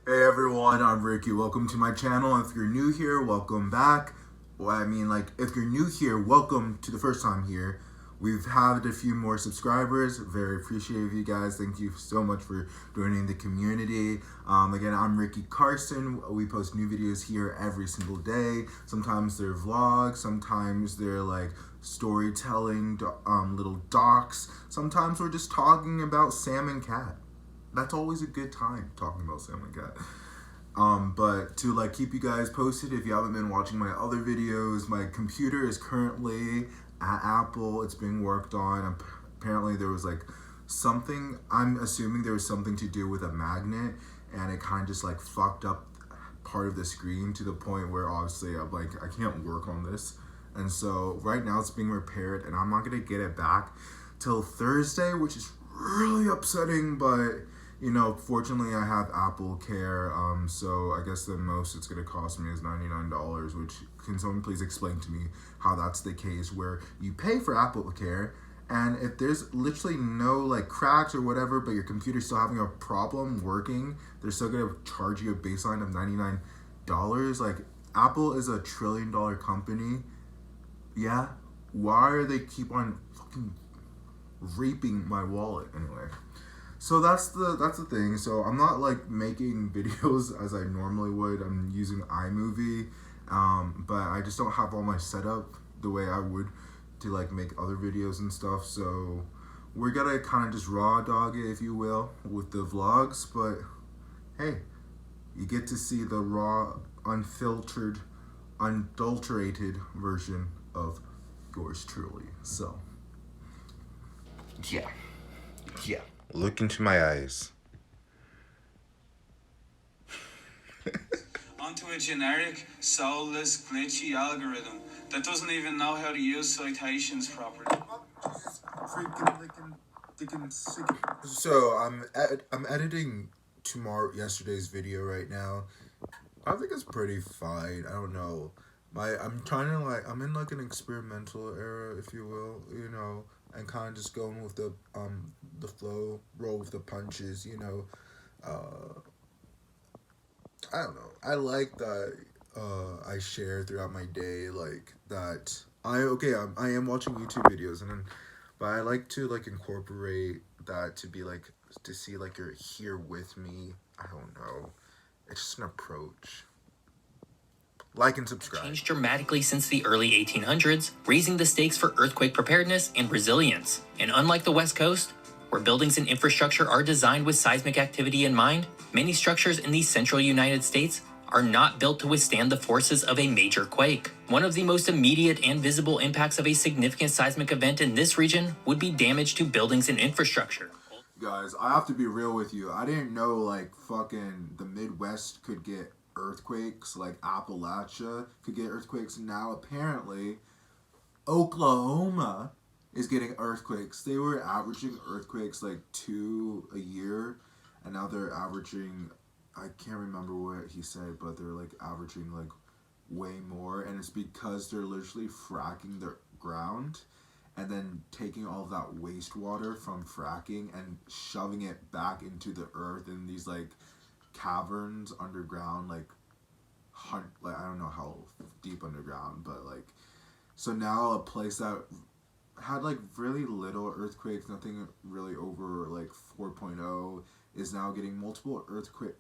Hey everyone, I'm Ricky. Welcome to my channel. If you're new here, welcome back. Well, I mean, like, if you're new here, welcome to the first time here. We've had a few more subscribers. Very appreciative of you guys. Thank you so much for joining the community. Again, I'm Ricky Carson. We post new videos here every single day. Sometimes they're vlogs. Sometimes they're like storytelling, little docs. Sometimes we're just talking about Sam and Cat. That's always a good time talking about Sam and Cat. But to like keep you guys posted, if you haven't been watching my other videos, my computer is currently at Apple. It's being worked on. Apparently there was like something, I'm assuming there was something to do with a magnet, and it kind of just like fucked up part of the screen to the point where obviously I'm like, I can't work on this. And so right now it's being repaired, and I'm not gonna get it back till Thursday, which is really upsetting, but you know, fortunately I have Apple Care, so I guess the most it's gonna cost me is $99, which, can someone please explain to me how that's the case where you pay for Apple Care, and if there's literally no like cracks or whatever, but your computer's still having a problem working, they're still gonna charge you a baseline of $99? Like, Apple is a $1 trillion company. Yeah? Why are they keep on fucking raping my wallet anyway? So that's the thing. So I'm not like making videos as I normally would. I'm using iMovie, but I just don't have all my setup the way I would to like make other videos and stuff. So we're gonna kind of just raw dog it, if you will, with the vlogs. But hey, you get to see the raw, unfiltered, unadulterated version of yours truly. So yeah. Yeah. Look into my eyes. Onto a generic, soulless, glitchy algorithm that doesn't even know how to use citations properly. So I'm editing yesterday's video right now. I think it's pretty fine. I don't know. I'm trying to like, I'm in like an experimental era, if you will, you know, and kind of just going with the flow, roll with the punches, you know. I don't know. I like that I share throughout my day, like that I am watching YouTube videos, and then but I like to like incorporate that to be like, to see like you're here with me. I don't know. It's just an approach. Like and subscribe. Changed dramatically since the early 1800s, raising the stakes for earthquake preparedness and resilience. And unlike the West Coast, where buildings and infrastructure are designed with seismic activity in mind, many structures in the central United States are not built to withstand the forces of a major quake. One of the most immediate and visible impacts of a significant seismic event in this region would be damage to buildings and infrastructure. Guys, I have to be real with you. I didn't know like fucking the Midwest could get earthquakes, like Appalachia could get earthquakes. Now apparently Oklahoma is getting earthquakes. They were averaging earthquakes like 2 a year, and now they're averaging, I can't remember what he said, but they're like averaging like way more, and it's because they're literally fracking the ground and then taking all of that wastewater from fracking and shoving it back into the earth in these like caverns underground, like I don't know how deep underground, but like, so now a place that had like really little earthquakes, nothing really over like 4.0, is now getting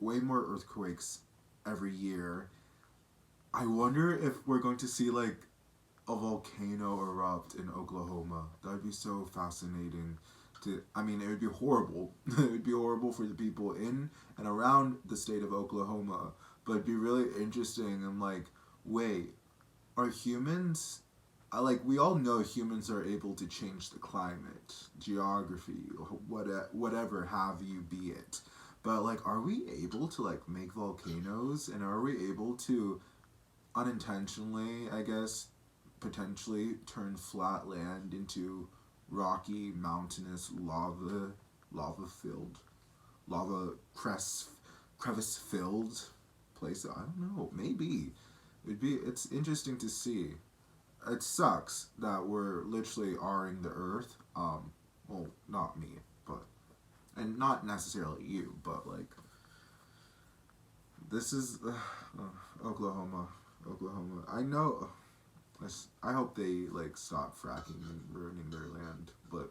way more earthquakes every year. I wonder if we're going to see like a volcano erupt in Oklahoma. That would be so fascinating. I mean, it would be horrible. It would be horrible for the people in and around the state of Oklahoma, but it'd be really interesting. I'm like, wait, are humans? We all know humans are able to change the climate, geography, whatever have you be it. But like, are we able to like make volcanoes, and are we able to unintentionally, I guess, potentially turn flat land into rocky, mountainous, lava crevice filled place? I don't know. Maybe it's interesting to see. It sucks that we're literally R-ing the earth. Well, not me, but, and not necessarily you, but like, this is Oklahoma. I know. I hope they like stop fracking and ruining their land, but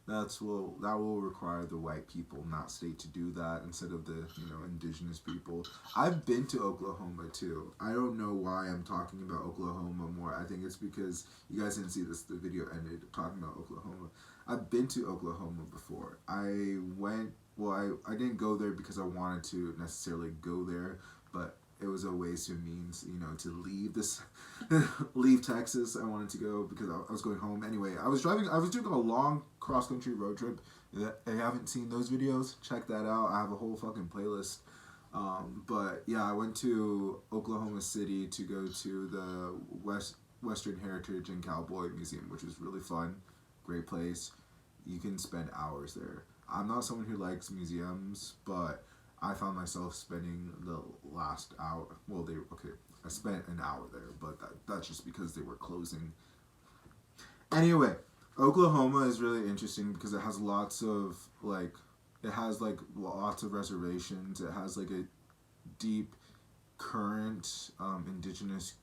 that will require the white people, not state, to do that instead of the indigenous people. I've been to Oklahoma too. I don't know why I'm talking about Oklahoma more. I think it's because you guys didn't see this. The video ended talking about Oklahoma. I've been to Oklahoma before. I went. Well, I didn't go there because I wanted to necessarily go there, but it was a ways to means, to leave Texas. I wanted to go because I was going home. Anyway, I was doing a long cross-country road trip. If you haven't seen those videos, check that out. I have a whole fucking playlist. But yeah, I went to Oklahoma City to go to the Western Heritage and Cowboy Museum, which was really fun. Great place. You can spend hours there. I'm not someone who likes museums, but I found myself spending the last hour. Well, I spent an hour there, but that's just because they were closing. Anyway, Oklahoma is really interesting because it has lots of reservations. It has like a deep current indigenous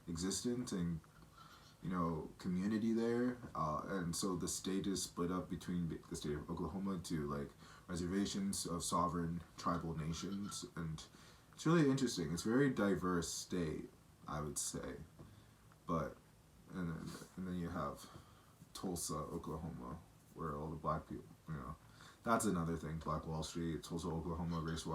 existence and community there, and so the state is split up between the state of Oklahoma to like reservations of sovereign tribal nations, and it's really interesting. It's a very diverse state, I would say. But and then you have Tulsa, Oklahoma, where all the black people, that's another thing. Black Wall Street, Tulsa, Oklahoma, race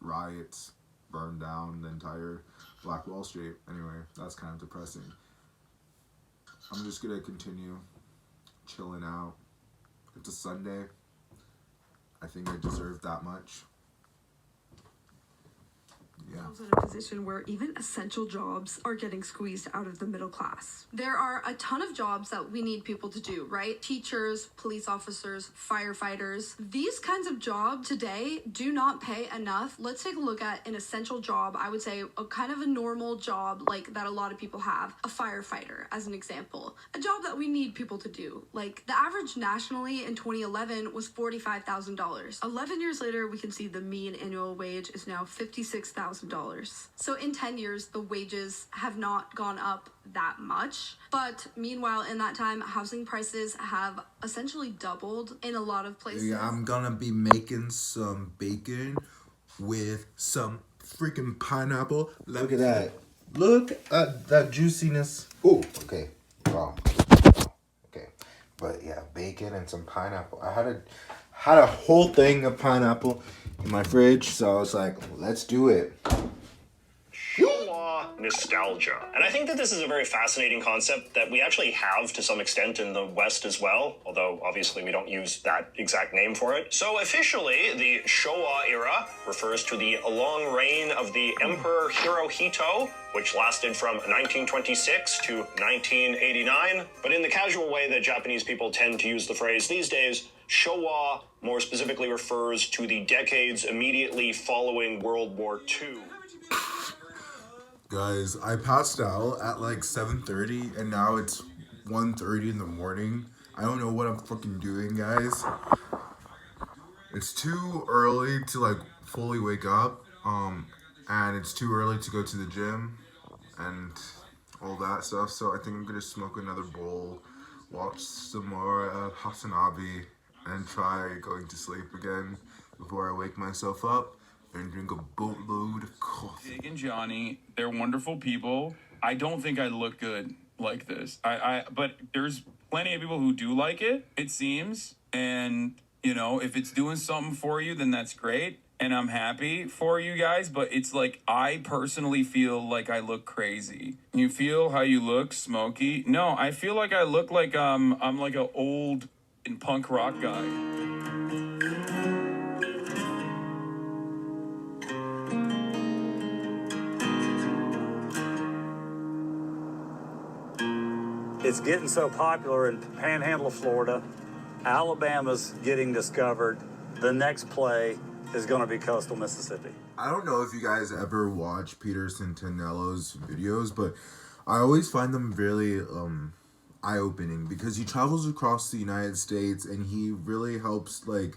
riots burned down the entire Black Wall Street. Anyway, that's kind of depressing. I'm just gonna continue chilling out. It's a Sunday. I think I deserve that much. Yeah. In a position where even essential jobs are getting squeezed out of the middle class. There are a ton of jobs that we need people to do, right? Teachers, police officers, firefighters. These kinds of jobs today do not pay enough. Let's take a look at an essential job. I would say a kind of a normal job like that a lot of people have. A firefighter, as an example. A job that we need people to do. Like the average nationally in 2011 was $45,000. 11 years later, we can see the mean annual wage is now $56,000. So in 10 years, the wages have not gone up that much. But meanwhile, in that time, housing prices have essentially doubled in a lot of places. Yeah, I'm gonna be making some bacon with some freaking pineapple. Look at that. Look at that juiciness. Oh, okay. Wow. Okay. But yeah, bacon and some pineapple. I had a whole thing of pineapple in my fridge, so I was like, let's do it. Showa nostalgia. And I think that this is a very fascinating concept that we actually have to some extent in the West as well, although obviously we don't use that exact name for it. So officially, the Showa era refers to the long reign of the Emperor Hirohito, which lasted from 1926 to 1989. But in the casual way that Japanese people tend to use the phrase these days, Showa more specifically refers to the decades immediately following World War II. Guys, I passed out at like 7:30 and now it's 1:30 in the morning. I don't know what I'm fucking doing, guys. It's too early to like fully wake up, and it's too early to go to the gym and all that stuff. So I think I'm gonna smoke another bowl, watch some more Hasanabi, and try going to sleep again before I wake myself up and drink a boatload of coffee. Jake and Johnny, they're wonderful people. I don't think I look good like this. But there's plenty of people who do like it, it seems. And, if it's doing something for you, then that's great. And I'm happy for you guys. But it's like, I personally feel like I look crazy. You feel how you look, Smokey? No, I feel like I look like I'm like an old punk rock guy. It's getting so popular in Panhandle of Florida. Alabama's getting discovered. The next play is going to be coastal Mississippi. I don't know if you guys ever watch Peter Santinello's videos, but I always find them really eye-opening because he travels across the United States and he really helps like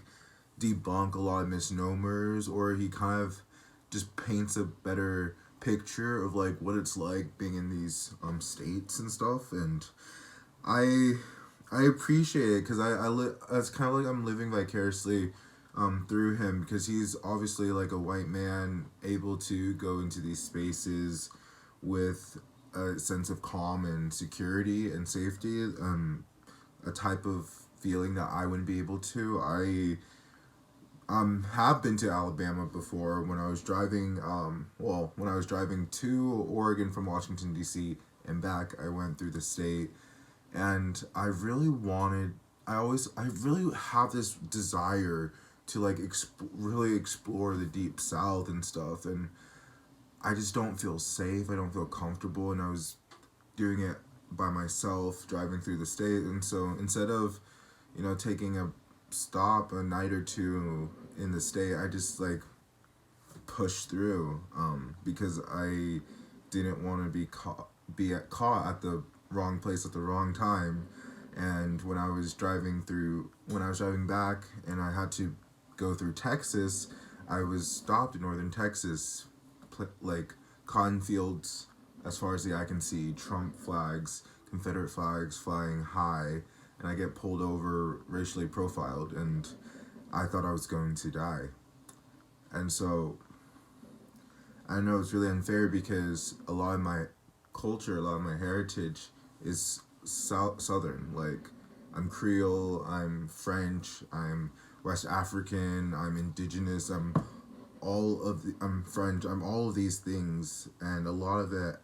debunk a lot of misnomers, or he kind of just paints a better picture of like what it's like being in these states and stuff. And I appreciate it because it's kind of like I'm living vicariously through him, because he's obviously like a white man able to go into these spaces with a sense of calm and security and safety, a type of feeling that I wouldn't be able to. I have been to Alabama before when I was driving when I was driving to Oregon from Washington DC and back. I went through the state, and I really have this desire to like really explore the deep South and stuff, and I just don't feel safe. I don't feel comfortable, and I was doing it by myself, driving through the state. And so instead of, taking a stop a night or two in the state, I just like pushed through, because I didn't want to be caught at the wrong place at the wrong time. And when I was driving back and I had to go through Texas, I was stopped in northern Texas, like cotton fields as far as the eye can see, Trump flags, Confederate flags flying high, and I get pulled over, racially profiled, and I thought I was going to die. And so I know it's really unfair because a lot of my culture, a lot of my heritage is Southern. Like, I'm Creole, I'm French, I'm West African, I'm indigenous, I'm French, I'm all of these things, and a lot of the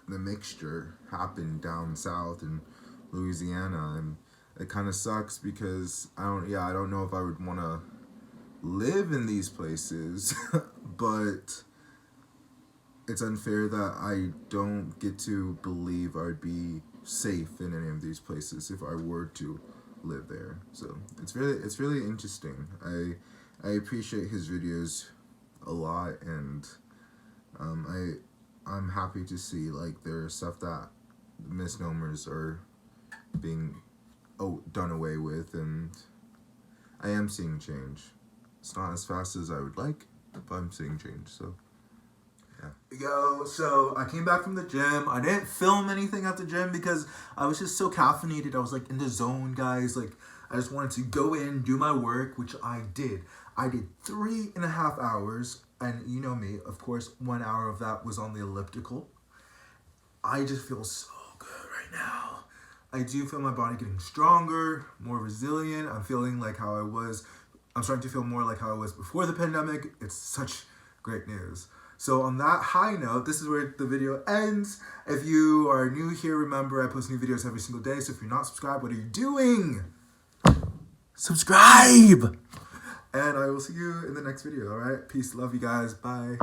mixture happened down south in Louisiana, and it kind of sucks because I don't know if I would want to live in these places, but it's unfair that I don't get to believe I'd be safe in any of these places if I were to live there. So it's really interesting. I appreciate his videos a lot, and I'm happy to see like there's stuff that misnomers are being done away with, and I am seeing change. It's not as fast as I would like, but I'm seeing change. So yeah. So I came back from the gym. I didn't film anything at the gym because I was just so caffeinated. I was like in the zone, guys. Like, I just wanted to go in, do my work, which I did. I did 3.5 hours, and you know me, of course, 1 hour of that was on the elliptical. I just feel so good right now. I do feel my body getting stronger, more resilient. I'm feeling like how I was. I'm starting to feel more like how I was before the pandemic. It's such great news. So on that high note, this is where the video ends. If you are new here, remember I post new videos every single day. So if you're not subscribed, what are you doing? Subscribe! And I will see you in the next video, alright? Peace, love you guys, bye.